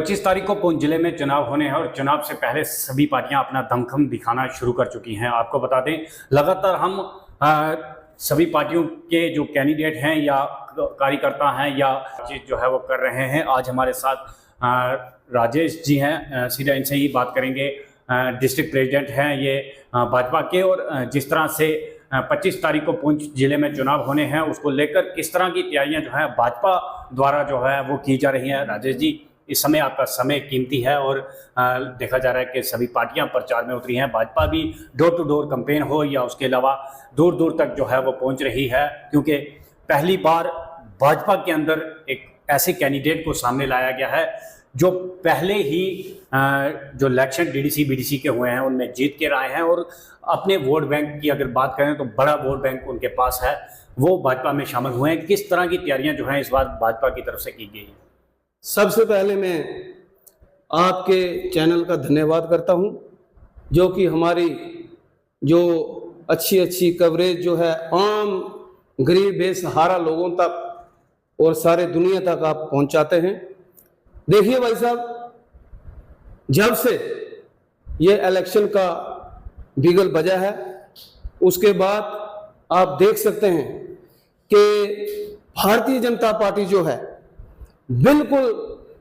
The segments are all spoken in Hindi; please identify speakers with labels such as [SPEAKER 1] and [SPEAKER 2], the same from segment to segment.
[SPEAKER 1] 25 तारीख को पुंछ जिले में चुनाव होने हैं और चुनाव से पहले सभी पार्टियां अपना दमखम दिखाना शुरू कर चुकी हैं। आपको बता दें, लगातार हम सभी पार्टियों के जो कैंडिडेट हैं या कार्यकर्ता हैं या जो है वो कर रहे हैं। आज हमारे साथ राजेश जी हैं, सीधा इनसे ही बात करेंगे। डिस्ट्रिक्ट प्रेसिडेंट हैं ये भाजपा के, और जिस तरह से 25 तारीख को पुंछ जिले में चुनाव होने हैं उसको लेकर किस तरह की तैयारियां जो है भाजपा द्वारा जो है वो की जा रही हैं। राजेश जी, इस समय आपका समय कीमती है और देखा जा रहा है कि सभी पार्टियां प्रचार में उतरी हैं। भाजपा भी डोर टू डोर कैंपेन हो या उसके अलावा दूर दूर तक जो है वो पहुंच रही है, क्योंकि पहली बार भाजपा के अंदर एक ऐसे कैंडिडेट को सामने लाया गया है जो पहले ही जो इलेक्शन डीडीसी बीडीसी के हुए हैं उनमें जीत के आए हैं, और अपने वोट बैंक की अगर बात करें तो बड़ा वोट बैंक उनके पास है, वो भाजपा में शामिल हुए हैं। किस तरह की तैयारियां जो हैं इस बार भाजपा की तरफ से की गई हैं?
[SPEAKER 2] सबसे पहले मैं आपके चैनल का धन्यवाद करता हूं, जो कि हमारी जो अच्छी कवरेज जो है आम गरीब बेसहारा लोगों तक और सारे दुनिया तक आप पहुंचाते हैं। देखिए भाई साहब, जब से ये इलेक्शन का बिगल बजा है उसके बाद आप देख सकते हैं कि भारतीय जनता पार्टी जो है बिल्कुल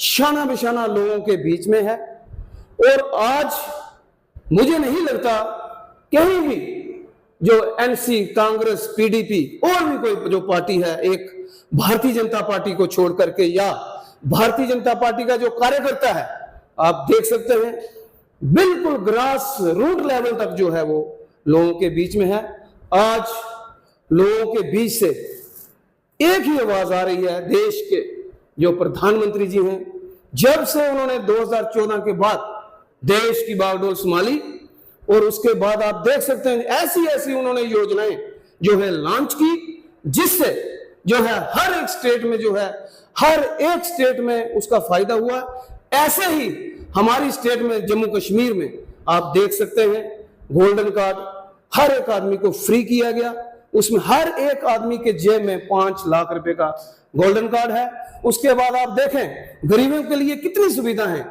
[SPEAKER 2] शाना बिशाना लोगों के बीच में है, और आज मुझे नहीं लगता कहीं भी जो एनसी, कांग्रेस, पीडीपी और भी कोई जो पार्टी है एक भारतीय जनता पार्टी को छोड़ करके, या भारतीय जनता पार्टी का जो कार्यकर्ता है आप देख सकते हैं बिल्कुल ग्रास रूट लेवल तक जो है वो लोगों के बीच में है। आज लोगों के बीच से एक ही आवाज आ रही है, देश के जो प्रधानमंत्री जी हैं, जब से उन्होंने 2014 के बाद देश की बागडोर संभाली, और उसके बाद आप देख सकते हैं ऐसी उन्होंने योजनाएं जो है लॉन्च की, जिससे जो है हर एक स्टेट में जो है हर एक स्टेट में उसका फायदा हुआ। ऐसे ही हमारी स्टेट में जम्मू कश्मीर में आप देख सकते हैं गोल्डन कार्ड हर एक आदमी को फ्री किया गया, उसमें हर एक आदमी के जेब में 5 लाख रुपए का गोल्डन कार्ड है। उसके बाद आप देखें गरीबों के लिए कितनी सुविधा है।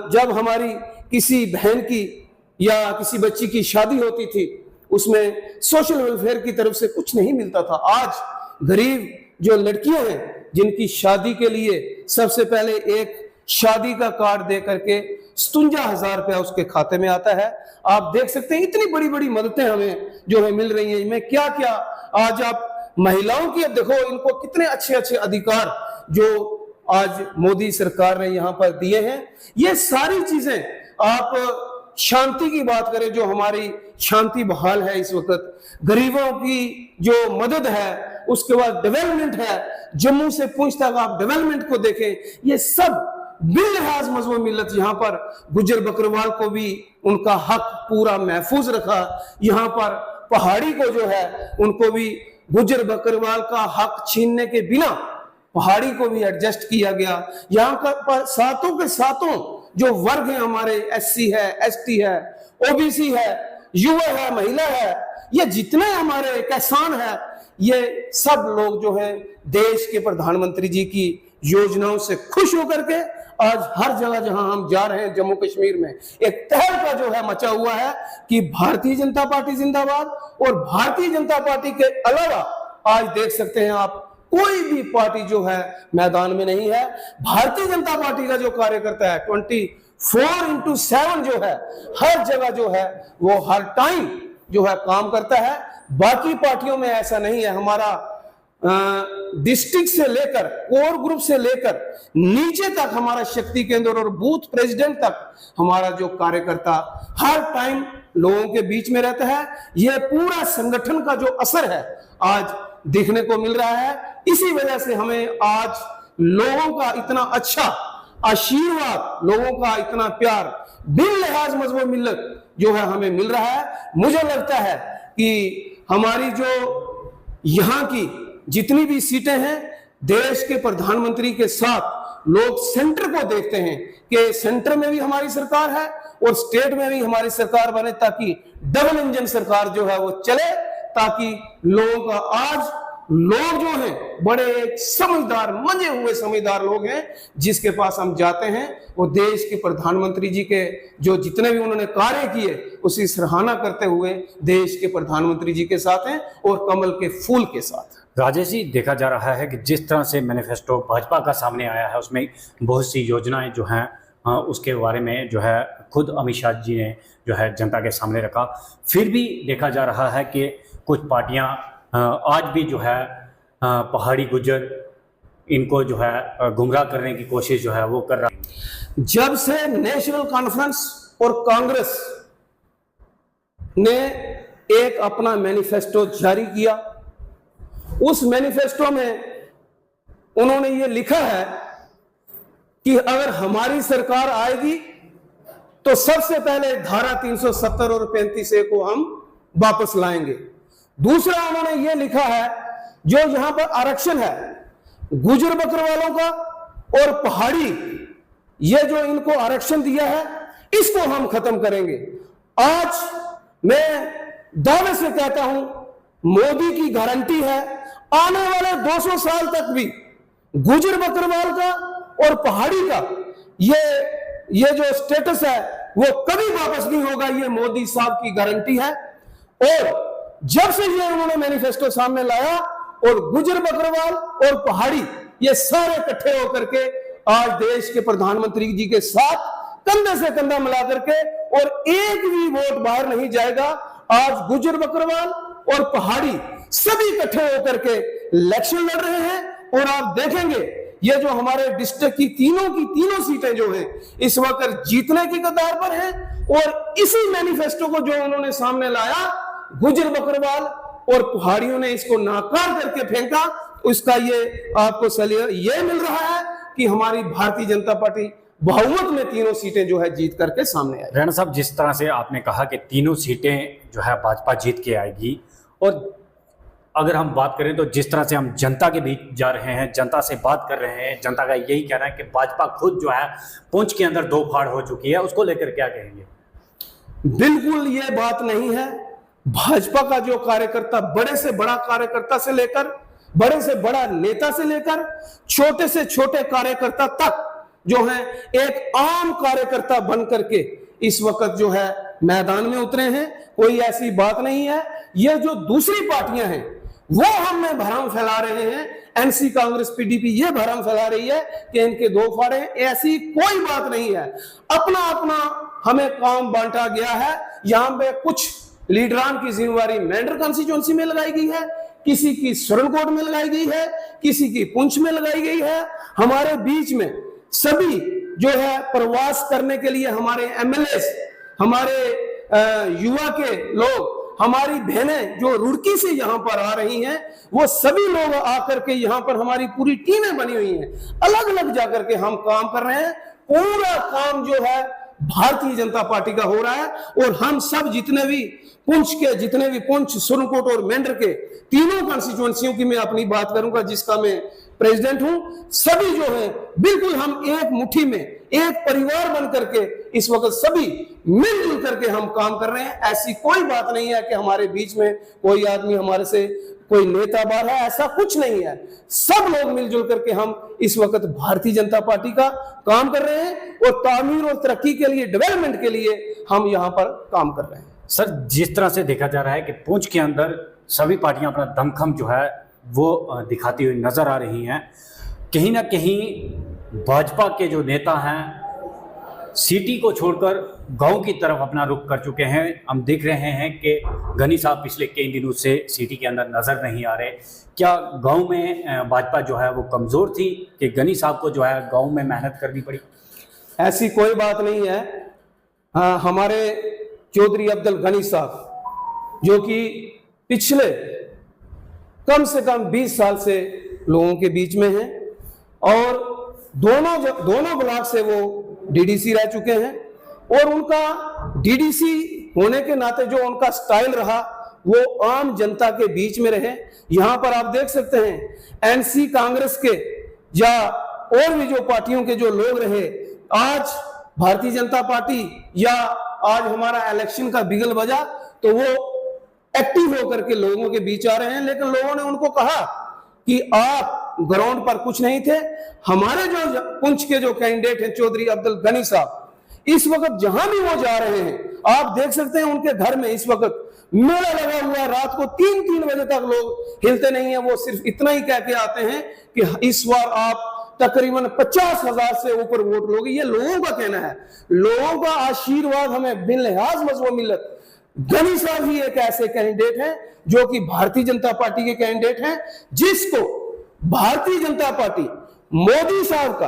[SPEAKER 2] जब हमारी किसी बहन की या किसी बच्ची की शादी होती थी उसमें सोशल वेलफेयर की तरफ से कुछ नहीं मिलता था। आज गरीब जो लड़कियां हैं जिनकी शादी के लिए सबसे पहले एक शादी का कार्ड दे करके 57,000 रुपया उसके खाते में आता है। आप देख सकते हैं इतनी बड़ी बड़ी मददें हमें जो है मिल रही हैं। मैं क्या आज आप महिलाओं की देखो, इनको कितने अच्छे अधिकार जो आज मोदी सरकार ने यहाँ पर दिए हैं। ये सारी चीजें, आप शांति की बात करें, जो हमारी शांति बहाल है इस वक्त, गरीबों की जो मदद है, उसके बाद डेवलपमेंट है, जम्मू से पुंछ तक आप डेवलपमेंट को देखें, ये सब बिलहाज मजहब मिल्लत यहाँ पर गुज्जर बकरवाल को भी उनका हक पूरा महफूज रखा। यहाँ पर पहाड़ी को जो है उनको भी गुज्जर बकरवाल का हक छीनने के बिना पहाड़ी को भी एडजस्ट किया गया। यहाँ का सातों के सातों जो वर्ग हैं हमारे, एससी है, एसटी है, ओबीसी है, युवा है, महिला है, ये जितने हमारे किसान है, ये सब लोग जो है देश के प्रधानमंत्री जी की योजनाओं से खुश होकर के आज हर जगह जहां हम जा रहे हैं जम्मू कश्मीर में एक तहलका जो है मचा हुआ है कि भारतीय जनता पार्टी जिंदाबाद। और भारतीय जनता पार्टी के अलावा आज देख सकते हैं आप कोई भी पार्टी जो है मैदान में नहीं है। भारतीय जनता पार्टी का जो कार्यकर्ता है 24/7 जो है हर जगह जो है वो हर टाइम जो है काम करता है। बाकी पार्टियों में ऐसा नहीं है। हमारा डिस्ट्रिक्ट से लेकर कोर ग्रुप से लेकर नीचे तक हमारा शक्ति केंद्र और बूथ प्रेसिडेंट तक हमारा जो कार्यकर्ता हर टाइम लोगों के बीच में रहता है। यह पूरा संगठन का जो असर है आज देखने को मिल रहा है। इसी वजह से हमें आज लोगों का इतना अच्छा आशीर्वाद, लोगों का इतना प्यार बिलहाज मजहब मिल्लत जो है हमें मिल रहा है। मुझे लगता है कि हमारी जो यहाँ की जितनी भी सीटें हैं, देश के प्रधानमंत्री के साथ लोग सेंटर को देखते हैं कि सेंटर में भी हमारी सरकार है और स्टेट में भी हमारी सरकार बने, ताकि डबल इंजन सरकार जो है वो चले, ताकि लोगों का आज लोग जो हैं बड़े समझदार, मंजे हुए समझदार लोग हैं, जिसके पास हम जाते हैं वो देश के प्रधानमंत्री जी के जो जितने भी उन्होंने कार्य किए उसकी सराहना करते हुए देश के प्रधानमंत्री जी के साथ हैं और कमल के फूल के साथ।
[SPEAKER 1] राजेश जी, देखा जा रहा है कि जिस तरह से मैनिफेस्टो भाजपा का सामने आया है उसमें बहुत सी योजनाएं जो हैं उसके बारे में जो है खुद अमित शाह जी ने जो है जनता के सामने रखा। फिर भी देखा जा रहा है कि कुछ पार्टियां आज भी जो है पहाड़ी गुज्जर इनको जो है गुमराह करने की कोशिश जो है वो कर रहा है।
[SPEAKER 2] जब से नेशनल कॉन्फ्रेंस और कांग्रेस ने एक अपना मैनिफेस्टो जारी किया, उस मैनिफेस्टो में उन्होंने ये लिखा है कि अगर हमारी सरकार आएगी तो सबसे पहले धारा 370 और 35A को हम वापस लाएंगे। दूसरा उन्होंने ये लिखा है जो यहां पर आरक्षण है गुजर बकरवालों का और पहाड़ी, ये जो इनको आरक्षण दिया है इसको हम खत्म करेंगे। आज मैं दावे से कहता हूं मोदी की गारंटी है आने वाले 200 साल तक भी गुजर बकरवाल का और पहाड़ी का ये जो स्टेटस है वो कभी वापस नहीं होगा, ये मोदी साहब की गारंटी है। और जब से ये उन्होंने मैनिफेस्टो सामने लाया और गुजर बकरवाल और पहाड़ी ये सारे इकट्ठे होकर के आज देश के प्रधानमंत्री जी के साथ कंधे से कंधा मिला करके और एक भी वोट बाहर नहीं जाएगा। आज गुजर बकरवाल और पहाड़ी सभी इकट्ठे होकर के इलेक्शन लड़ रहे हैं और आप देखेंगे ये जो हमारे डिस्ट्रिक्ट की तीनों सीटें जो हैं इस वक्त जीतने की कतार पर हैं। और इसी मैनिफेस्टो को जो उन्होंने सामने लाया गुजर बकरवाल और पहाड़ियों ने इसको नाकार करके फेंका, उसका ये आपको सलीका ये मिल रहा है कि हमारी भारतीय जनता पार्टी बहुमत में तीनों सीटें जो है जीत करके सामने आई।
[SPEAKER 1] रैना साहब, जिस तरह से आपने कहा कि तीनों सीटें जो है भाजपा जीत के आएगी, और अगर हम बात करें तो जिस तरह से हम जनता के बीच जा रहे हैं, जनता से बात कर रहे हैं, जनता का यही कहना है कि भाजपा खुद जो है पुंछ के अंदर दो फाड़ हो चुकी है, उसको लेकर क्या कहेंगे?
[SPEAKER 2] बिल्कुल ये बात नहीं है। भाजपा का जो कार्यकर्ता, बड़े से बड़ा कार्यकर्ता से लेकर बड़े से बड़ा नेता से लेकर छोटे से छोटे कार्यकर्ता तक जो है एक आम कार्यकर्ता बन करके इस वक्त जो है मैदान में उतरे हैं। कोई ऐसी बात नहीं है। ये जो दूसरी पार्टियां हैं वो हमें भ्रम फैला रहे हैं, एनसी कांग्रेस पीडीपी ये भ्रम फैला रही है कि इनके दो फाड़े, ऐसी कोई बात नहीं है। अपना अपना हमें काम बांटा गया है। यहां पे कुछ लीडरान की जिम्मेवारी मेंढर कॉन्स्टिट्यूएंसी में लगाई गई है, किसी की सुरनकोट में लगाई गई है, किसी की पुंछ में लगाई गई है। हमारे बीच में सभी जो है प्रवास करने के लिए हमारे एमएलए, हमारे युवा के लोग, हमारी बहनें जो रुड़की से यहाँ पर आ रही हैं, वो सभी लोग आकर के यहाँ पर हमारी पूरी टीमें बनी हुई हैं, अलग अलग जाकर के हम काम कर रहे हैं। पूरा काम जो है भारतीय जनता पार्टी का हो रहा है। और हम सब जितने भी पुंछ, सुरनकोट और मेंढर के तीनों कॉन्स्टिट्यूएंसियों की मैं अपनी बात करूंगा जिसका मैं प्रेसिडेंट हूं, सभी जो है बिल्कुल हम एक मुट्ठी में एक परिवार बन करके इस वक्त सभी मिलजुल करके हम काम कर रहे हैं। ऐसी कोई बात नहीं है कि हमारे बीच में कोई आदमी हमारे से कोई नेता बाहर है, ऐसा कुछ नहीं है। सब लोग मिलजुल करके हम इस वक्त भारतीय जनता पार्टी का काम कर रहे हैं और तामीर और तरक्की के लिए, डेवलपमेंट के लिए हम यहाँ पर काम कर रहे हैं।
[SPEAKER 1] सर, जिस तरह से देखा जा रहा है कि पुंछ के अंदर सभी पार्टियां अपना दमखम जो है वो दिखाती हुई नजर आ रही हैं, कहीं ना कहीं भाजपा के जो नेता हैं सिटी को छोड़कर गांव की तरफ अपना रुख कर चुके हैं। हम देख रहे हैं कि गनी साहब पिछले कई दिनों से सिटी के अंदर नजर नहीं आ रहे। क्या गांव में भाजपा जो है वो कमजोर थी कि गनी साहब को जो है गांव में मेहनत करनी पड़ी?
[SPEAKER 2] ऐसी कोई बात नहीं है। हमारे चौधरी अब्दुल गनी साहब जो कि पिछले कम से कम 20 साल से लोगों के बीच में हैं और दोनों ब्लॉक से वो डीडीसी रह चुके हैं और उनका डीडीसी होने के नाते जो उनका स्टाइल रहा वो आम जनता के बीच में रहे। यहां पर आप देख सकते हैं एनसी कांग्रेस के या और भी जो पार्टियों के जो लोग रहे, आज भारतीय जनता पार्टी या आज हमारा इलेक्शन का बिगल बजा तो वो एक्टिव होकर के लोगों के बीच आ रहे हैं। लेकिन लोगों ने उनको कहा कि आप ग्राउंड पर कुछ नहीं थे। हमारे जो पुंछ के जो कैंडिडेट हैं चौधरी अब्दुल गनी साहब, इस वक्त जहां भी वो जा रहे हैं, आप देख सकते हैं उनके घर में इस वक्त मेला लगा हुआ है। रात को 3-3 बजे तक लोग हिलते नहीं है। वो सिर्फ इतना ही कह के आते हैं कि इस बार आप तकरीबन 50,000 से ऊपर वोट लोगे। ये लोगों का कहना है, लोगों का आशीर्वाद हमें बिनलिहाज मजहब मिल्लत। गनी साहब ही एक ऐसे कैंडिडेट हैं जो कि भारतीय जनता पार्टी के कैंडिडेट हैं, जिसको भारतीय जनता पार्टी मोदी साहब का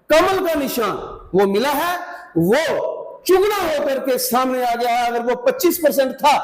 [SPEAKER 2] कमल का निशान वो मिला है। वो चुगना होकर के सामने आ गया है। अगर वो 25% था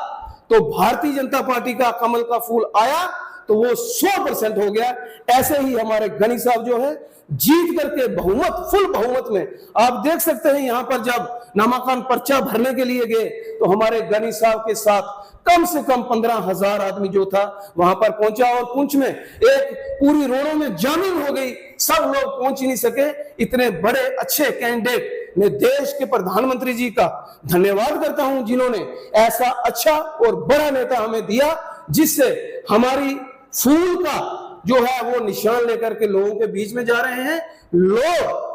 [SPEAKER 2] तो भारतीय जनता पार्टी का कमल का फूल आया तो वो 100% हो गया। ऐसे ही हमारे गनी साहब जो है जीत करके बहुमत, फुल बहुमत में, आप देख सकते हैं यहां पर जब नामांकन पर्चा भरने के लिए गए तो हमारे गनी साहब के साथ कम से कम 15,000 आदमी जो था वहां पर पहुंचा। और पुंछ में एक पूरी रोडों में जामिल हो गई, सब लोग पहुंच ही नहीं सके। इतने बड़े अच्छे कैंडिडेट, मैं देश के प्रधानमंत्री जी का धन्यवाद करता हूं जिन्होंने ऐसा अच्छा और बड़ा नेता हमें दिया, जिससे हमारी फूल का जो है वो निशान लेकर के लोगों के बीच में जा रहे हैं। लोग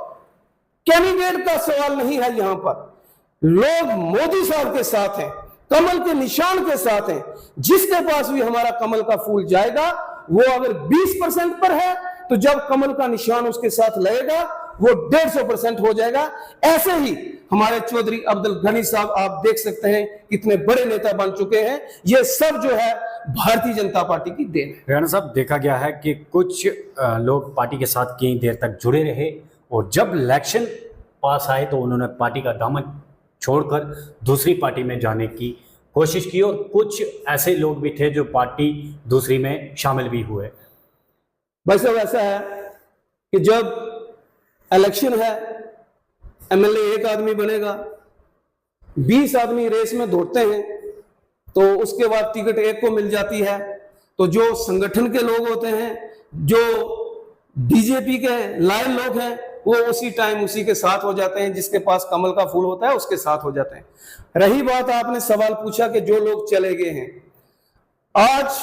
[SPEAKER 2] कैंडिडेट का सवाल नहीं है, यहां पर लोग मोदी साहब के साथ हैं, कमल के निशान के साथ हैं। जिसके पास भी हमारा कमल का फूल जाएगा, वो अगर 20% पर है तो जब कमल का निशान उसके साथ लगेगा वो 150% हो जाएगा। ऐसे ही हमारे चौधरी अब्दुल गनी साहब, आप देख सकते हैं कितने बड़े नेता बन चुके हैं। ये सब जो है भारतीय जनता पार्टी की देन है।
[SPEAKER 1] राणा साहब, देखा गया है कि कुछ लोग पार्टी के साथ कई देर तक जुड़े रहे और जब इलेक्शन पास आए तो उन्होंने पार्टी का दामन छोड़कर दूसरी पार्टी में जाने की कोशिश की, और कुछ ऐसे लोग भी थे जो पार्टी दूसरी में शामिल भी हुए।
[SPEAKER 2] भाई साहब, ऐसा है कि जब इलेक्शन है, एमएलए एक आदमी बनेगा, 20 आदमी रेस में दौड़ते हैं, तो उसके बाद टिकट एक को मिल जाती है। तो जो संगठन के लोग होते हैं, जो बीजेपी के लायल लोग हैं, वो उसी टाइम उसी के साथ हो जाते हैं। जिसके पास कमल का फूल होता है उसके साथ हो जाते हैं। रही बात, आपने सवाल पूछा कि जो लोग चले गए हैं, आज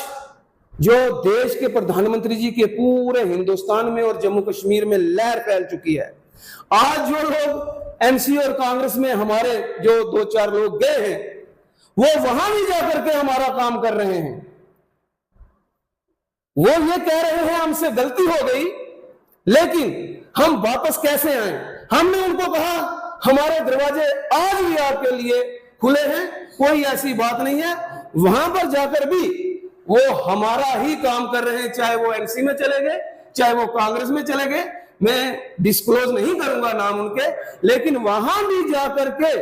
[SPEAKER 2] जो देश के प्रधानमंत्री जी के पूरे हिंदुस्तान में और जम्मू कश्मीर में लहर फैल चुकी है। आज जो लोग एमसी और कांग्रेस में हमारे जो 2-4 लोग गए हैं, वो वहां भी जाकर के हमारा काम कर रहे हैं। वो ये कह रहे हैं हमसे गलती हो गई, लेकिन हम वापस कैसे आए। हमने उनको कहा हमारे दरवाजे आज भी आपके लिए खुले हैं, कोई ऐसी बात नहीं है। वहां पर जाकर भी वो हमारा ही काम कर रहे हैं, चाहे वो एमसी में चले गए, चाहे वो कांग्रेस में चले गए। मैं डिस्क्लोज नहीं करूंगा नाम उनके, लेकिन वहां भी जाकर के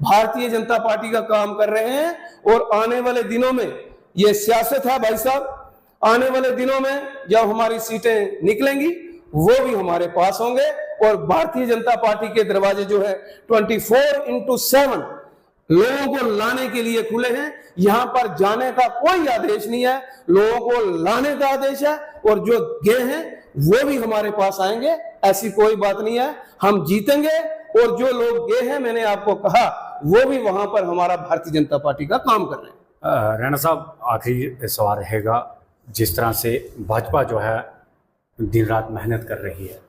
[SPEAKER 2] भारतीय जनता पार्टी का काम कर रहे हैं। और आने वाले दिनों में ये सियासत है भाई साहब, आने वाले दिनों में जब हमारी सीटें निकलेंगी वो भी हमारे पास होंगे। और भारतीय जनता पार्टी के दरवाजे जो है 24/7 लोगों को लाने के लिए खुले हैं। यहां पर जाने का कोई आदेश नहीं है, लोगों को लाने का आदेश है। और जो गए हैं वो भी हमारे पास आएंगे, ऐसी कोई बात नहीं है। हम जीतेंगे। और जो लोग गए हैं, मैंने आपको कहा, वो भी वहां पर हमारा भारतीय जनता पार्टी का काम कर रहे हैं।
[SPEAKER 1] राणा साहब, आखिरी सवाल रहेगा, जिस तरह से भाजपा जो है दिन रात मेहनत कर रही है,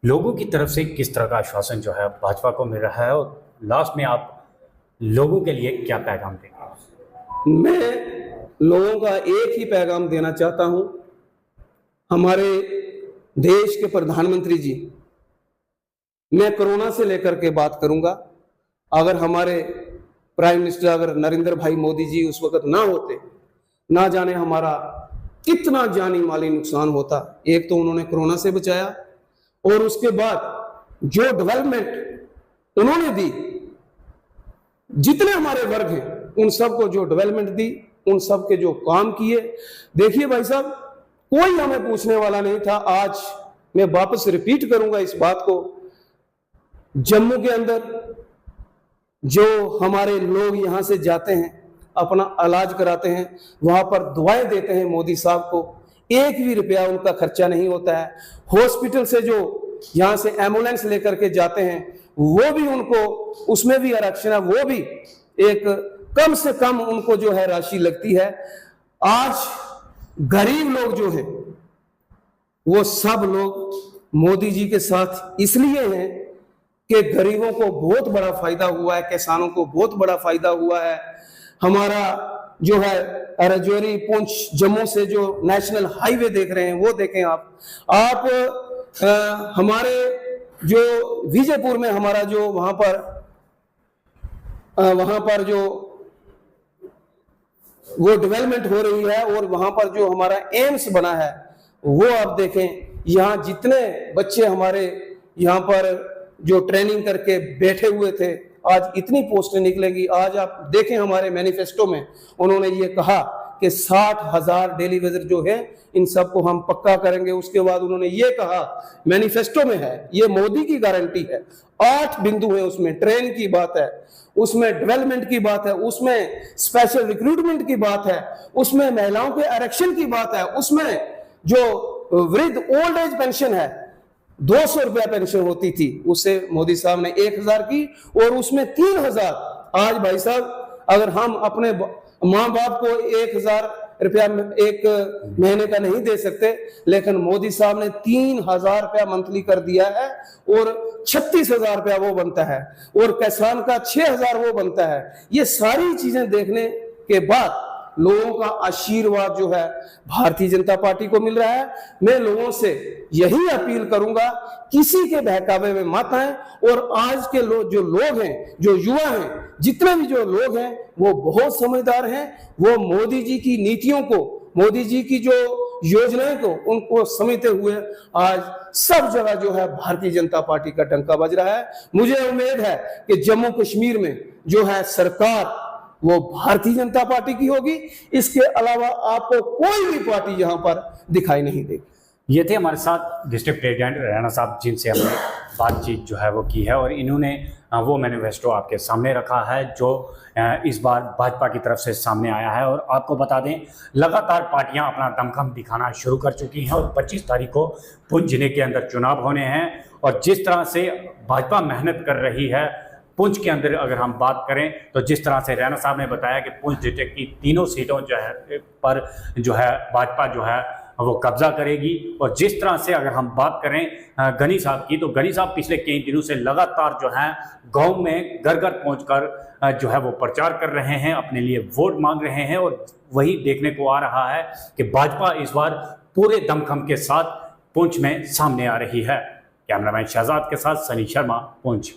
[SPEAKER 1] लोगों की तरफ से किस तरह का आश्वासन जो है भाजपा को मिल रहा है, और लास्ट में आप लोगों के लिए क्या पैगाम देंगे?
[SPEAKER 2] मैं लोगों का एक ही पैगाम देना चाहता हूं। हमारे देश के प्रधानमंत्री जी, मैं कोरोना से लेकर के बात करूंगा। अगर हमारे प्राइम मिनिस्टर अगर नरेंद्र भाई मोदी जी उस वक्त ना होते, ना जाने हमारा कितना जानी माली नुकसान होता। एक तो उन्होंने कोरोना से बचाया, और उसके बाद जो डेवलपमेंट उन्होंने दी, जितने हमारे वर्ग हैं उन सबको जो डेवलपमेंट दी, उन सब के जो काम किए। देखिए भाई साहब, कोई हमें पूछने वाला नहीं था। आज मैं वापस रिपीट करूंगा इस बात को, जम्मू के अंदर जो हमारे लोग यहां से जाते हैं, अपना इलाज कराते हैं, वहां पर दुआएं देते हैं मोदी साहब को, 1 भी रुपया उनका खर्चा नहीं होता है। हॉस्पिटल से जो यहां से एम्बुलेंस लेकर के जाते हैं, वो भी उनको उसमें भी आरक्षण है, वो भी एक कम से कम उनको जो है राशि लगती है। आज गरीब लोग जो हैं वो सब लोग मोदी जी के साथ इसलिए हैं कि गरीबों को बहुत बड़ा फायदा हुआ है, किसानों को बहुत बड़ा फायदा हुआ है। हमारा जो है राजौरी पुंछ जम्मू से जो नेशनल हाईवे देख रहे हैं वो देखें आप हमारे जो विजयपुर में हमारा जो वहां पर जो वो डेवलपमेंट हो रही है और वहां पर जो हमारा एम्स बना है वो आप देखें। यहाँ जितने बच्चे हमारे यहाँ पर जो ट्रेनिंग करके बैठे हुए थे, आज इतनी पोस्टें निकलेंगी। आज आप देखें हमारे मैनिफेस्टो में उन्होंने ये कहा कि 60,000 डेली वेजर जो है इन सबको हम पक्का करेंगे। उसके बाद उन्होंने ये कहा, मैनिफेस्टो में है, ये मोदी की गारंटी है, 8 बिंदु है उसमें, ट्रेन की बात है, उसमें डेवलपमेंट की बात है, उसमें स्पेशल रिक्रूटमेंट की बात है, उसमें महिलाओं के आरक्षण की बात है, उसमें जो वृद्ध ओल्ड एज पेंशन है 200 रुपया पेंशन होती थी, उससे मोदी साहब ने 1,000 की और उसमें 3,000। आज भाई साहब अगर हम अपने माँ बाप को 1,000 रुपया एक महीने का नहीं दे सकते, लेकिन मोदी साहब ने 3,000 रुपया मंथली कर दिया है और 36,000 रुपया वो बनता है और किसान का 6,000 वो बनता है। ये सारी चीजें देखने के बाद लोगों का आशीर्वाद जो है भारतीय जनता पार्टी को मिल रहा है। मैं लोगों से यही अपील करूंगा, किसी के बहकावे में मत आए और आज के जो लोग हैं, जो युवा हैं, जितने भी जो लोग हैं वो बहुत समझदार हैं। वो मोदी जी की नीतियों को, मोदी जी की जो योजनाएं को उनको समझते हुए आज सब जगह जो है भारतीय जनता पार्टी का डंका बज रहा है। मुझे उम्मीद है कि जम्मू कश्मीर में जो है सरकार वो भारतीय जनता पार्टी की होगी, इसके अलावा आपको कोई भी पार्टी यहां पर दिखाई नहीं देगी।
[SPEAKER 1] ये थे हमारे साथ डिस्ट्रिक्ट प्रेसिडेंट रैना साहब, जिनसे हमने बातचीत जो है वो की है और इन्होंने वो मैनिफेस्टो आपके सामने रखा है जो इस बार भाजपा की तरफ से सामने आया है। और आपको बता दें, लगातार पार्टियां अपना दमखम दिखाना शुरू कर चुकी हैं और 25 तारीख को पुंछ जिले के अंदर चुनाव होने हैं। और जिस तरह से भाजपा मेहनत कर रही है पुंछ के अंदर, अगर हम बात करें तो जिस तरह से रैना साहब ने बताया कि पुंछ डिस्ट्रिक्ट की तीनों सीटों जो है पर जो है भाजपा जो है वो कब्जा करेगी। और जिस तरह से अगर हम बात करें गनी साहब की, तो गनी साहब पिछले कई दिनों से लगातार जो है गांव में घर घर पहुंचकर जो है वो प्रचार कर रहे हैं, अपने लिए वोट मांग रहे हैं। और वही देखने को आ रहा है कि भाजपा इस बार पूरे दमखम के साथ पुंछ में सामने आ रही है। कैमरामैन शहजाद के साथ सनी शर्मा, पुंछ।